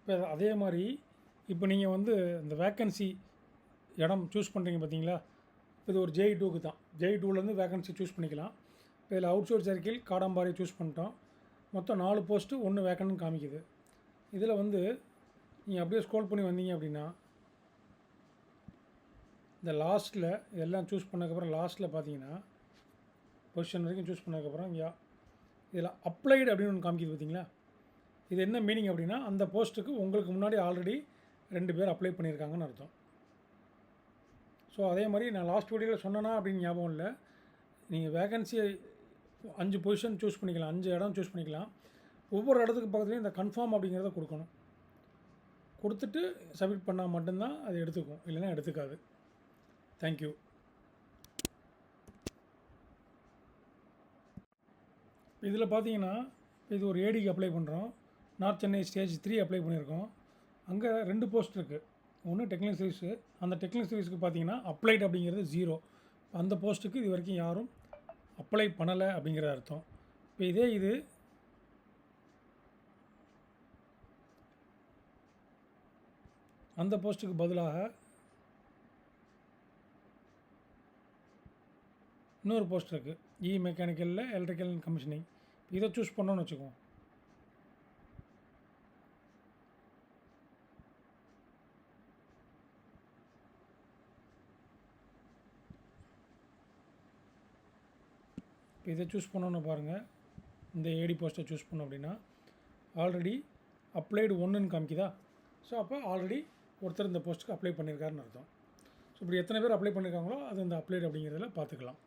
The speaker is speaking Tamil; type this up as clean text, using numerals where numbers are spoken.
இப்போ அதே மாதிரி இப்போ நீங்கள் வந்து இந்த வேக்கன்சி இடம் சூஸ் பண்ணுறீங்க பார்த்தீங்களா, இது ஒரு JE2க்கு தான். JE2லேருந்து வேக்கன்சி சூஸ் பண்ணிக்கலாம். இப்போ இதில் அவுட்சோர்ஸ் சர்க்கிள் காடம்பாறை சூஸ் பண்ணிட்டோம். மொத்தம் 4 போஸ்ட்டு 1 வேக்கன்னு காமிக்குது. இதில் வந்து நீங்கள் அப்படியே ஸ்க்ரோல் பண்ணி வந்தீங்க அப்படின்னா இந்த லாஸ்ட்டில் எல்லாம் சூஸ் பண்ணதுக்கப்புறம் லாஸ்ட்டில் பார்த்தீங்கன்னா பொசிஷன் வரைக்கும் சூஸ் பண்ணதுக்கப்புறம் இதில் அப்ளைடு அப்படின்னு ஒன்று காமிக்குது பார்த்தீங்களா. இது என்ன மீனிங் அப்படின்னா அந்த போஸ்ட்டுக்கு உங்களுக்கு முன்னாடி ஆல்ரெடி 2 பேர் அப்ளை பண்ணியிருக்காங்கன்னு அர்த்தம். ஸோ அதே மாதிரி நான் லாஸ்ட் வீடியோவில் சொன்னேன்னா அப்படின்னு ஞாபகம் இல்லை. நீங்கள் வேகன்சியை 5 பொசிஷன் சூஸ் பண்ணிக்கலாம், 5 இடம் சூஸ் பண்ணிக்கலாம். ஒவ்வொரு இடத்துக்கு பக்கத்துலேயும் இந்த கன்ஃபார்ம் அப்படிங்கிறத கொடுக்கணும். கொடுத்துட்டு சப்மிட் பண்ணால் மட்டும்தான் அது எடுத்துக்கும், இல்லைன்னா எடுத்துக்காது. தேங்க்யூ. இதில் பார்த்தீங்கன்னா இது ஒரு ஏடிக்கு அப்ளை பண்ணுறோம். நார்த் சென்னை ஸ்டேஜ் 3 அப்ளை பண்ணியிருக்கோம். அங்கே 2 போஸ்ட் இருக்குது. ஒன்று டெக்னிக்கல் சர்வீஸு. அந்த டெக்னிக்கல் சர்வீஸுக்கு பார்த்தீங்கன்னா அப்ளைட் அப்படிங்கிறது 0. அந்த போஸ்ட்டுக்கு இது வரைக்கும் யாரும் அப்ளை பண்ணலை அப்படிங்கிற அர்த்தம். இப்போ இது அந்த போஸ்ட்டுக்கு பதிலாக இன்னொரு போஸ்ட் இருக்குது, மெக்கானிக்கலில் எலக்ட்ரிக்கல் அண்ட் கமிஷனிங். இதை சூஸ் பண்ணோன்னு வச்சுக்குவோம். இப்போ இதை சூஸ் பண்ணோன்னு பாருங்கள். இந்த ஏடி போஸ்ட்டை சூஸ் பண்ணோம் அப்படின்னா ஆல்ரெடி அப்ளைடு 1ன்னு காமிக்குதா. ஸோ அப்போ ஆல்ரெடி ஒருத்தர் இந்த போஸ்ட்டுக்கு அப்ளை பண்ணியிருக்காருன்னு அர்த்தம். ஸோ இப்படி எத்தனை பேர் அப்ளை பண்ணியிருக்காங்களோ அது இந்த அப்ளைடு அப்படிங்கிறதுல பார்த்துக்கலாம்.